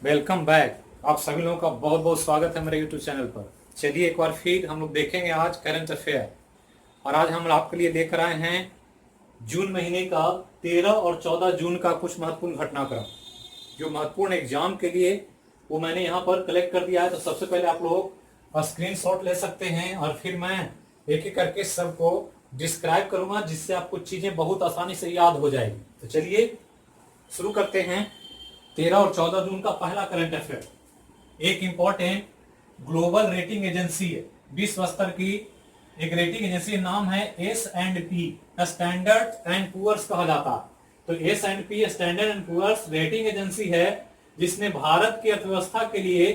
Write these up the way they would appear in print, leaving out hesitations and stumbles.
Welcome back. आप सभी लोगों का बहुत बहुत स्वागत है मेरे यूट्यूब चैनल पर। चलिए एक बार फिर हम लोग देखेंगे आज करंट अफेयर। और आज हम आपके लिए लेकर आए हैं जून महीने का 13 और 14 जून का कुछ महत्वपूर्ण घटनाक्रम जो महत्वपूर्ण एग्जाम के लिए वो मैंने यहाँ पर कलेक्ट कर दिया है। तो सबसे पहले आप लोग स्क्रीनशॉट ले सकते हैं और फिर मैं एक एक करके सबको डिस्क्राइब करूंगा जिससे आपको चीजें बहुत आसानी से याद हो जाएगी। तो चलिए शुरू करते हैं। 13 और 14 जून का पहला करंट अफेयर। एक इंपॉर्टेंट ग्लोबल रेटिंग एजेंसी है, विश्व स्तर की एक रेटिंग एजेंसी, नाम है S&P, स्टैंडर्ड एंड पुअर्स कहा जाता है। तो S&P standard and Poor's rating agency है जिसने भारत की अर्थव्यवस्था के लिए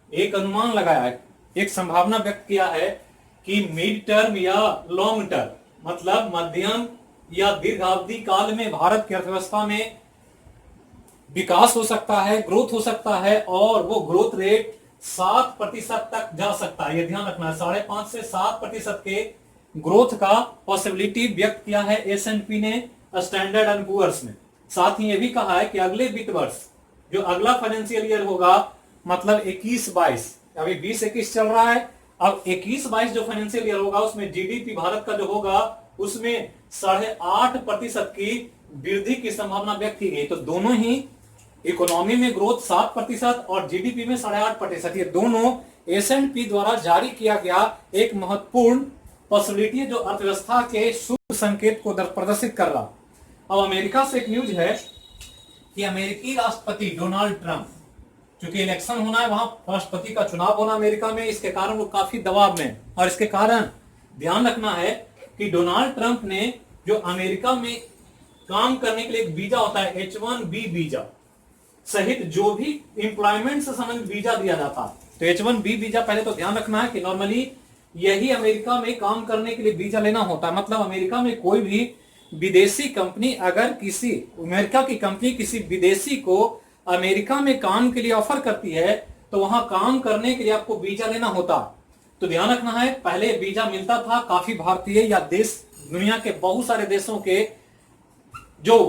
एक अनुमान लगाया है, एक संभावना व्यक्त किया है कि मिड टर्म या लॉन्ग टर्म मतलब मध्यम या दीर्घावधि काल में भारत की अर्थव्यवस्था में विकास हो सकता है, ग्रोथ हो सकता है और वो ग्रोथ रेट 7% तक जा सकता है। ये ध्यान रखना है, 5.5 से 7% के ग्रोथ का पॉसिबिलिटी व्यक्त किया है S&P ने स्टैंडर्ड एंड पुअर्स ने। साथ ही ये भी कहा है कि अगले वित्त वर्ष जो अगला फाइनेंशियल ईयर होगा मतलब 21-22, अभी 20-21 चल रहा है, अब 21-22 जो फाइनेंशियल ईयर होगा उसमें जीडीपी भारत का जो होगा उसमें 8.5% की वृद्धि की संभावना व्यक्त की गई। तो दोनों ही इकोनॉमी में ग्रोथ 7% और जीडीपी में 8.5%, ये दोनों S&P द्वारा जारी किया गया एक महत्वपूर्ण पॉसिबिलिटी है जो अर्थव्यवस्था के शुभ संकेत को प्रदर्शित कर रहा। अब अमेरिका से एक न्यूज है कि अमेरिकी राष्ट्रपति डोनाल्ड ट्रंप, चूंकि इलेक्शन होना है, वहां राष्ट्रपति का चुनाव होना अमेरिका में, इसके कारण वो काफी दबाव में और इसके कारण ध्यान रखना है कि डोनाल्ड ट्रंप ने जो अमेरिका में काम करने के लिए एक वीजा होता है H1B वीजा सहित जो भी एम्प्लॉयमेंट से संबंधित वीजा दिया जाता है, तो H1B वीजा पहले तो ध्यान रखना है कि नॉर्मली यही अमेरिका में काम करने के लिए वीजा लेना होता है। मतलब अमेरिका में कोई भी विदेशी कंपनी अगर किसी अमेरिका की कंपनी किसी विदेशी को अमेरिका में काम के लिए ऑफर करती है तो वहां काम करने के लिए आपको वीजा लेना होता। तो ध्यान रखना है, पहले वीजा मिलता था काफी भारतीय या देश दुनिया के बहुत सारे देशों के जो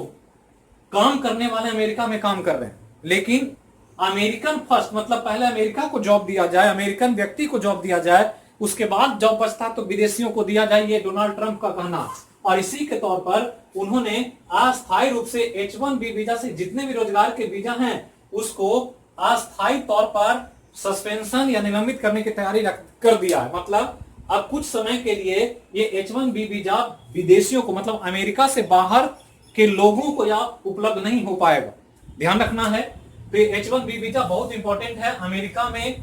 काम करने वाले अमेरिका में काम कर रहे हैं, लेकिन अमेरिकन फर्स्ट मतलब पहले अमेरिका को जॉब दिया जाए, अमेरिकन व्यक्ति को जॉब दिया जाए, उसके बाद जॉब बचता तो विदेशियों को दिया जाए, ये डोनाल्ड ट्रंप का कहना। और इसी के तौर पर उन्होंने अस्थायी रूप से H1B वीजा से जितने भी रोजगार के वीजा हैं उसको अस्थायी तौर पर सस्पेंशन या निलंबित करने की तैयारी कर दिया है। मतलब अब कुछ समय के लिए ये H1B वीजा विदेशियों को मतलब अमेरिका से बाहर के लोगों को यह उपलब्ध नहीं हो पाएगा, ध्यान रखना है। तो H1B वीजा बहुत इंपॉर्टेंट है, अमेरिका में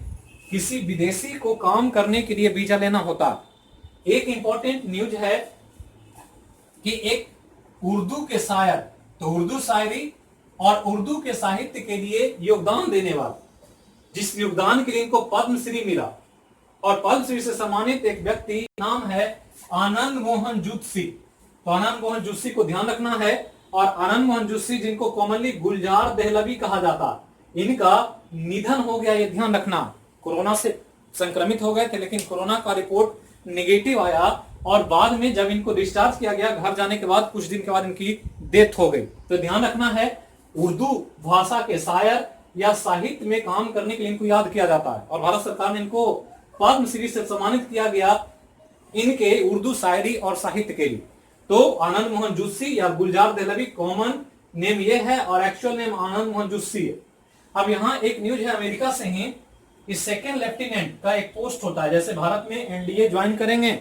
किसी विदेशी को काम करने के लिए वीजा लेना होता। एक इंपॉर्टेंट न्यूज है कि एक उर्दू के शायर, तो उर्दू शायरी और उर्दू के साहित्य के लिए योगदान देने वाला, जिस योगदान के लिए इनको पद्मश्री मिला और पद्मश्री से सम्मानित एक व्यक्ति नाम है आनंद मोहन जुत्सी। तो आनंद मोहन जुत्सी को ध्यान रखना है। और आनंद मोहन जुत्सी जिनको कॉमनली गुलजार देहलवी कहा जाता, इनका निधन हो गया, ये ध्यान रखना। कोरोना से संक्रमित हो गए थे लेकिन कोरोना का रिपोर्ट नेगेटिव आया और बाद में जब इनको डिस्चार्ज किया गया घर जाने के बाद कुछ दिन के बाद इनकी डेथ हो गई। तो ध्यान रखना है, उर्दू भाषा के शायर या साहित्य में काम करने के लिए इनको याद किया जाता है और भारत सरकार ने इनको पद्मश्री से सम्मानित किया गया इनके उर्दू शायरी और साहित्य के लिए। तो आनंद मोहन जुत्सी या गुलजार देहलवी कॉमन नेम ये है और एक्चुअल नेम आनंद मोहन जुत्सी है। अब यहाँ एक न्यूज है अमेरिका से ही, इस सेकेंड लेफ्टिनेंट का एक पोस्ट होता है, जैसे भारत में एनडीए ज्वाइन करेंगे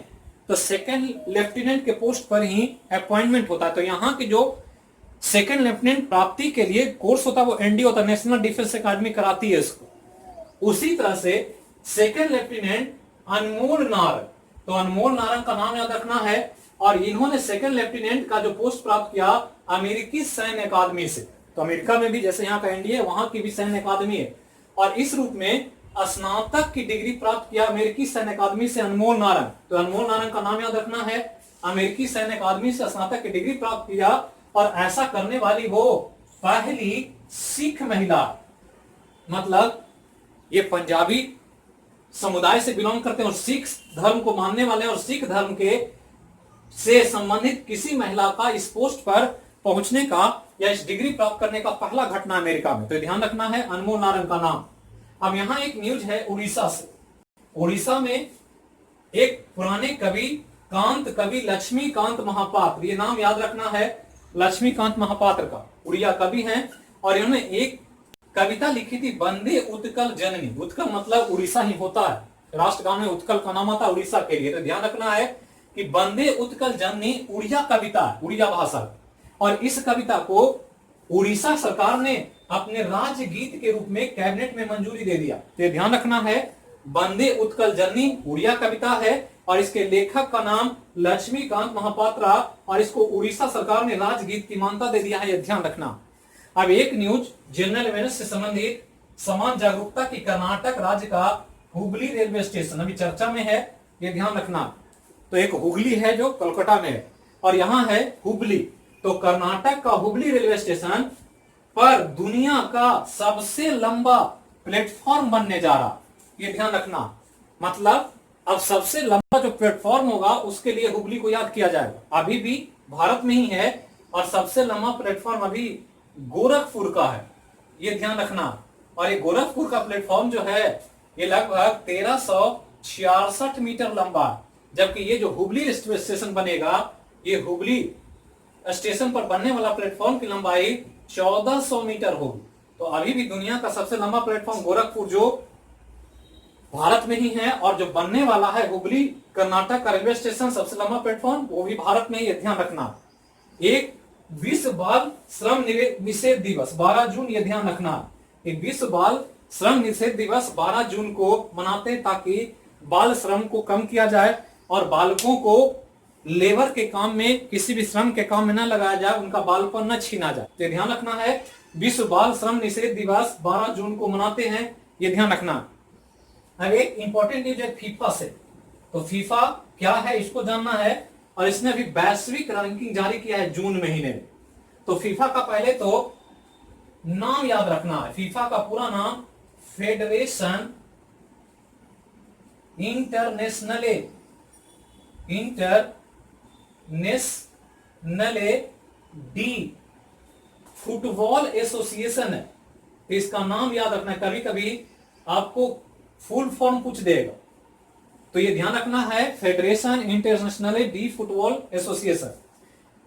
तो सेकेंड लेफ्टिनेंट के पोस्ट पर ही अपॉइंटमेंट होता है। तो यहाँ के जो सेकेंड लेफ्टिनेंट प्राप्ति के लिए कोर्स होता है वो एनडीए होता है, नेशनल डिफेंस अकादमी कराती है इसको। उसी तरह से सेकेंड लेफ्टिनेंट अनमोल नारंग, तो अनमोल नारंग का नाम याद रखना है और इन्होंने सेकंड लेफ्टिनेंट का जो पोस्ट प्राप्त किया अमेरिकी सैन्य अकादमी से। तो अमेरिका में भी जैसे यहाँ का एनडीए वहां की भी सैन्य अकादमी है और इस रूप में स्नातक की डिग्री प्राप्त किया अमेरिकी सैन्य अकादमी से अनमोल नारंग। तो अनमोल नारंग का नाम याद रखना है, अमेरिकी सैन्य अकादमी से स्नातक की डिग्री प्राप्त किया और ऐसा करने वाली वो पहली सिख महिला, मतलब ये पंजाबी समुदाय से बिलोंग करते हैं और सिख धर्म को मानने वाले और सिख धर्म के से संबंधित किसी महिला का इस पोस्ट पर पहुंचने का या इस डिग्री प्राप्त करने का पहला घटना अमेरिका में। तो ध्यान रखना है अनमोल नारंग का नाम। अब यहाँ एक न्यूज है उड़ीसा से। उड़ीसा में एक पुराने कवि लक्ष्मीकांत महापात्र, ये नाम याद रखना है लक्ष्मीकांत महापात्र का, उड़िया कवि हैं और इन्होंने एक कविता लिखी थी, वंदे उत्कल जननी। उत्कल मतलब उड़ीसा ही होता है, राष्ट्रगान में उत्कल का नाम आता है उड़ीसा के लिए। तो ध्यान रखना है कि वंदे उत्कल जननी उड़िया कविता है, उड़िया भाषा। और इस कविता को उड़ीसा सरकार ने अपने राज्य गीत के रूप में कैबिनेट में मंजूरी दे दिया। तो ध्यान रखना है वंदे उत्कल जननी उड़िया कविता है और इसके लेखक का नाम लक्ष्मीकांत महापात्रा और इसको उड़ीसा सरकार ने राजगीत की मान्यता दे दिया है, यह ध्यान रखना। अब एक न्यूज जनरल अवेयरनेस से संबंधित समान जागरूकता की कर्नाटक राज्य का हुबली रेलवे स्टेशन अभी चर्चा में है, यह ध्यान रखना। तो एक हुगली है जो कोलकाता में है और यहाँ है हुबली। तो कर्नाटक का हुबली रेलवे स्टेशन पर दुनिया का सबसे लंबा प्लेटफॉर्म बनने जा रहा, ये ध्यान रखना। मतलब अब सबसे लंबा जो प्लेटफॉर्म होगा उसके लिए हुबली को याद किया जाएगा। अभी भी भारत में ही है और सबसे लंबा प्लेटफॉर्म अभी गोरखपुर का है, ये ध्यान रखना। और ये गोरखपुर का प्लेटफॉर्म जो है ये लगभग 1366 मीटर लंबा है, जबकि ये जो हुबली स्टेशन बनेगा, ये हुबली स्टेशन पर बनने वाला प्लेटफॉर्म की लंबाई 1400 मीटर होगी। तो अभी भी दुनिया का सबसे लंबा प्लेटफॉर्म गोरखपुर जो भारत में ही है और जो बनने वाला है हुबली कर्नाटक का रेलवे स्टेशन सबसे लंबा प्लेटफॉर्म वो भी भारत में ही, ध्यान रखना। एक विश्व बाल श्रम निषेध दिवस 12 जून, ये ध्यान रखना। एक विश्व बाल श्रम निषेध दिवस 12 जून को मनाते हैं ताकि बाल श्रम को कम किया जाए और बालकों को लेबर के काम में, किसी भी श्रम के काम में न लगाया जाए, उनका बालपन न छीना जाए। तो ध्यान रखना है विश्व बाल श्रम निषेध दिवस 12 जून को मनाते हैं, ये ध्यान रखना। अब एक इंपॉर्टेंट न्यूज है फीफा से। तो फीफा क्या है इसको जानना है और इसने अभी वैश्विक रैंकिंग जारी किया है जून महीने में। तो फीफा का पहले तो नाम याद रखना है। फीफा का पूरा नाम फेडरेशन इंटरनेशनले डी फुटबॉल एसोसिएशन है। तो इसका नाम याद रखना है, कभी कभी आपको फुल फॉर्म पूछ देगा, तो ये ध्यान रखना है federation international D football association.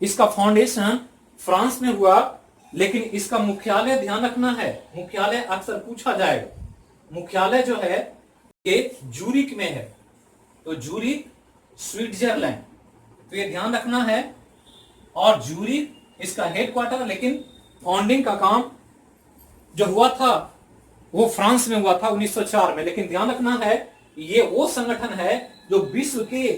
इसका फाउंडेशन फ्रांस में हुआ, लेकिन इसका मुख्यालय ध्यान रखना है, मुख्यालय अक्सर पूछा जाएगा। मुख्यालय जो है ये जूरिक में है, तो जूरिक स्विट्जरलैंड, तो ये ध्यान रखना है। और जूरिक इसका हेडक्वार्टर, लेकिन फाउंडिंग का काम जो हुआ था वो फ्रांस में हुआ था 1904 में। लेकिन ध्यान रखना है ये वो संगठन है जो विश्व के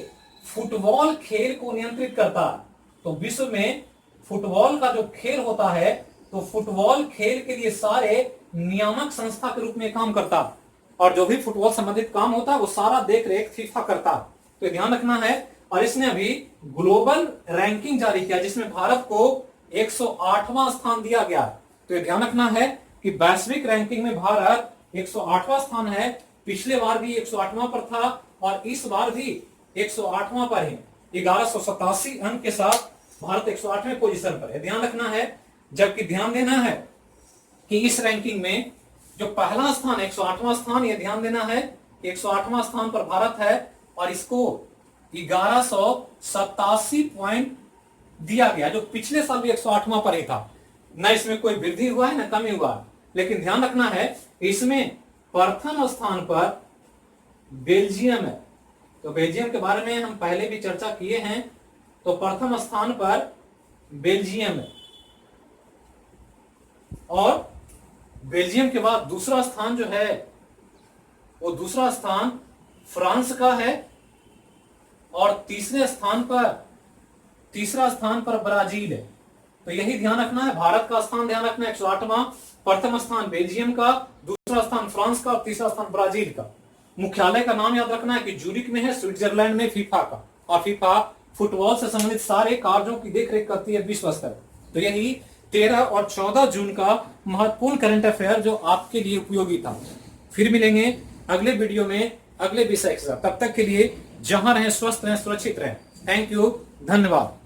फुटबॉल खेल को नियंत्रित करता है। तो विश्व में फुटबॉल का जो खेल होता है, तो फुटबॉल खेल के लिए सारे नियामक संस्था के रूप में काम करता है और जो भी फुटबॉल संबंधित काम होता है वो सारा देख रेख फीफा करता है। तो ध्यान रखना है। और इसने अभी ग्लोबल रैंकिंग जारी किया जिसमें भारत को 108वां स्थान दिया गया। तो ध्यान रखना है कि वैश्विक रैंकिंग में भारत 108वां स्थान है। पिछले बार भी 108वां पर था और इस बार भी 108वां पर है। 1187 अंक के साथ भारत 108वें पोजीशन पर है, ध्यान रखना है। जबकि ध्यान देना है कि इस रैंकिंग में जो पहला स्थान 108वां स्थान, यह ध्यान देना है 108वां स्थान पर भारत है और इसको 1187 पॉइंट दिया गया, जो पिछले साल भी 108वां पर ही था। न इसमें कोई वृद्धि हुआ है न कमी हुआ है। लेकिन ध्यान रखना है इसमें प्रथम स्थान पर बेल्जियम है। तो बेल्जियम के बारे में हम पहले भी चर्चा किए हैं। तो प्रथम स्थान पर बेल्जियम है और बेल्जियम के बाद दूसरा स्थान जो है वो दूसरा स्थान फ्रांस का है और तीसरा स्थान पर ब्राजील है। तो यही ध्यान रखना है। भारत का स्थान ध्यान रखना है 108वां, प्रथम स्थान बेल्जियम का, दूसरा स्थान फ्रांस का और तीसरा स्थान ब्राजील का। मुख्यालय का नाम याद रखना है कि जूरिक में है, स्विट्जरलैंड में फीफा का। और फीफा फुटबॉल से संबंधित सारे कार्यों की देखरेख करती है विश्व स्तर। तो यही 13 और 14 जून का महत्वपूर्ण करंट अफेयर जो आपके लिए उपयोगी था। फिर मिलेंगे अगले वीडियो में अगले विषय के साथ। तब तक के लिए जहां रहें स्वस्थ रहें, सुरक्षित रहें। थैंक यू, धन्यवाद।